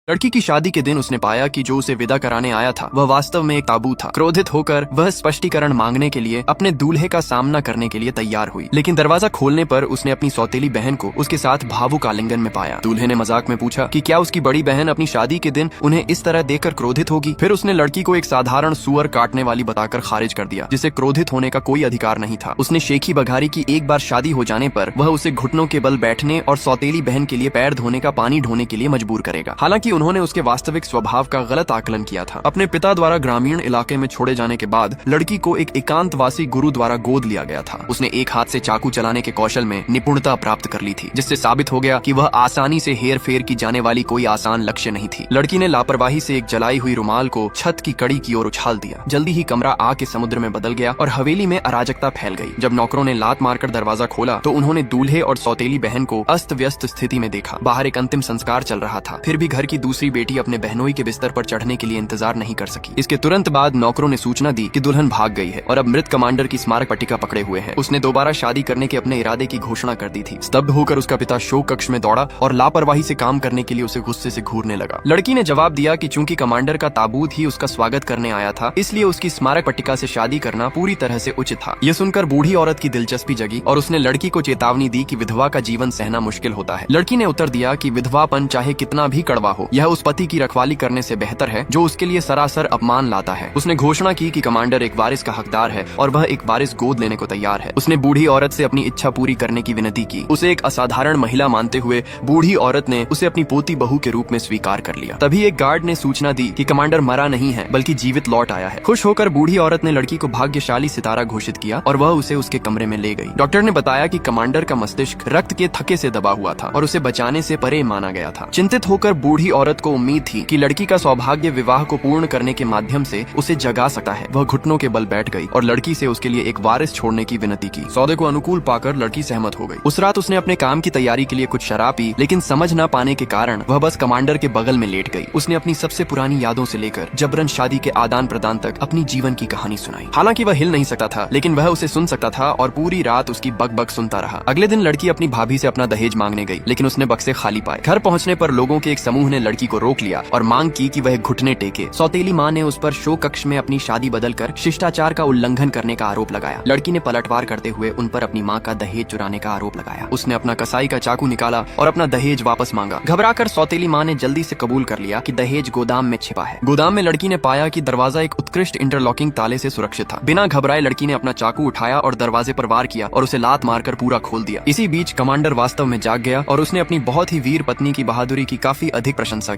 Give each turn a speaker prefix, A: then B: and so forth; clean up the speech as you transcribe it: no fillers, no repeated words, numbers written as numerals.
A: लड़की की शादी के दिन उसने पाया कि जो उसे विदा कराने आया था वह वास्तव में एक ताबूत था। क्रोधित होकर वह स्पष्टीकरण मांगने के लिए अपने दूल्हे का सामना करने के लिए तैयार हुई, लेकिन दरवाजा खोलने पर उसने अपनी सौतेली बहन को उसके साथ भावुक आलिंगन में पाया। दूल्हे ने मजाक में पूछा कि क्या उसकी बड़ी बहन अपनी शादी के दिन उन्हें इस तरह देखकर क्रोधित होगी। फिर उसने लड़की को एक साधारण सुअर काटने वाली बताकर खारिज कर दिया, जिसे क्रोधित होने का कोई अधिकार नहीं था। उसने शेखी बघारी की एक बार शादी हो जाने पर वह उसे घुटनों के बल बैठने और सौतेली बहन के लिए पैर धोने का पानी ढोने के लिए मजबूर करेगा। हालांकि उन्होंने उसके वास्तविक स्वभाव का गलत आकलन किया था। अपने पिता द्वारा ग्रामीण इलाके में छोड़े जाने के बाद लड़की को एक एकांतवासी गुरु द्वारा गोद लिया गया था। उसने एक हाथ से चाकू चलाने के कौशल में निपुणता प्राप्त कर ली थी, जिससे साबित हो गया कि वह आसानी से हेर फेर की जाने वाली कोई आसान लक्ष्य नहीं थी। लड़की ने लापरवाही से एक जलाई हुई रुमाल को छत की कड़ी की ओर उछाल दिया। जल्दी ही कमरा आग के समुद्र में बदल गया और हवेली में अराजकता फैल गई। जब नौकरों ने लात मारकर दरवाजा खोला तो उन्होंने दूल्हे और सौतेली बहन को अस्त व्यस्त स्थिति में देखा। बाहर एक अंतिम संस्कार चल रहा था, फिर भी घर की दूसरी बेटी अपने बहनोई के बिस्तर पर चढ़ने के लिए इंतजार नहीं कर सकी। इसके तुरंत बाद नौकरों ने सूचना दी कि दुल्हन भाग गई है और अब मृत कमांडर की स्मारक पट्टिका पकड़े हुए हैं। उसने दोबारा शादी करने के अपने इरादे की घोषणा कर दी थी। स्तब्ध होकर उसका पिता शोक कक्ष में दौड़ा और लापरवाही से काम करने के लिए उसे गुस्से से घूरने लगा। लड़की ने जवाब दिया कि चूंकि कमांडर का ताबूत ही उसका स्वागत करने आया था, इसलिए उसकी स्मारक पट्टिका से शादी करना पूरी तरह से उचित था। यह सुनकर बूढ़ी औरत की दिलचस्पी जगी और उसने लड़की को चेतावनी दी कि विधवा का जीवन सहना मुश्किल होता है। लड़की ने उत्तर दिया कि विधवापन चाहे कितना भी कड़वा हो, यह उस पति की रखवाली करने से बेहतर है जो उसके लिए सरासर अपमान लाता है। उसने घोषणा की कि कमांडर एक वारिस का हकदार है और वह एक वारिस गोद लेने को तैयार है। उसने बूढ़ी औरत से अपनी इच्छा पूरी करने की विनती की। उसे एक असाधारण महिला मानते हुए बूढ़ी औरत ने उसे अपनी पोती बहू के रूप में स्वीकार कर लिया। तभी एक गार्ड ने सूचना दी कि कमांडर मरा नहीं है बल्कि जीवित लौट आया है। खुश होकर बूढ़ी औरत ने लड़की को भाग्यशाली सितारा घोषित किया और वह उसे उसके कमरे में ले गई। डॉक्टर ने बताया कि कमांडर का मस्तिष्क रक्त के थके से दबा हुआ था और उसे बचाने से परे माना गया था। चिंतित होकर बूढ़ी औरत को उम्मीद थी कि लड़की का सौभाग्य विवाह को पूर्ण करने के माध्यम से उसे जगा सकता है। वह घुटनों के बल बैठ गई और लड़की से उसके लिए एक वारिस छोड़ने की विनती की। सौदे को अनुकूल पाकर लड़की सहमत हो गई। उस रात उसने अपने काम की तैयारी के लिए कुछ शराब पी, लेकिन समझ न पाने के कारण वह बस कमांडर के बगल में लेट गई। उसने अपनी सबसे पुरानी यादों से लेकर जबरन शादी के आदान प्रदान तक अपनी जीवन की कहानी सुनाई। हालांकि वह हिल नहीं सकता था, लेकिन वह उसे सुन सकता था और पूरी रात उसकी बक सुनता रहा। अगले दिन लड़की अपनी भाभी से अपना दहेज मांगने गई, लेकिन उसने बक्से खाली पाए। घर पहुंचने पर लोगों के एक समूह ने लड़की को रोक लिया और मांग की कि वह घुटने टेके। सौतेली माँ ने उस पर शोक कक्ष में अपनी शादी बदलकर शिष्टाचार का उल्लंघन करने का आरोप लगाया। लड़की ने पलटवार करते हुए उन पर अपनी माँ का दहेज चुराने का आरोप लगाया। उसने अपना कसाई का चाकू निकाला और अपना दहेज वापस मांगा। घबराकर सौतेली माँ ने जल्दी से कबूल कर लिया कि दहेज गोदाम में छिपा है। गोदाम में लड़की ने पाया कि दरवाजा एक उत्कृष्ट इंटरलॉकिंग ताले से सुरक्षित था। बिना घबराए लड़की ने अपना चाकू उठाया और दरवाजे पर वार किया और उसे लात मारकर पूरा खोल दिया। इसी बीच कमांडर वास्तव में जाग गया और उसने अपनी बहुत ही वीर पत्नी की बहादुरी की काफी अधिक प्रशंसा की।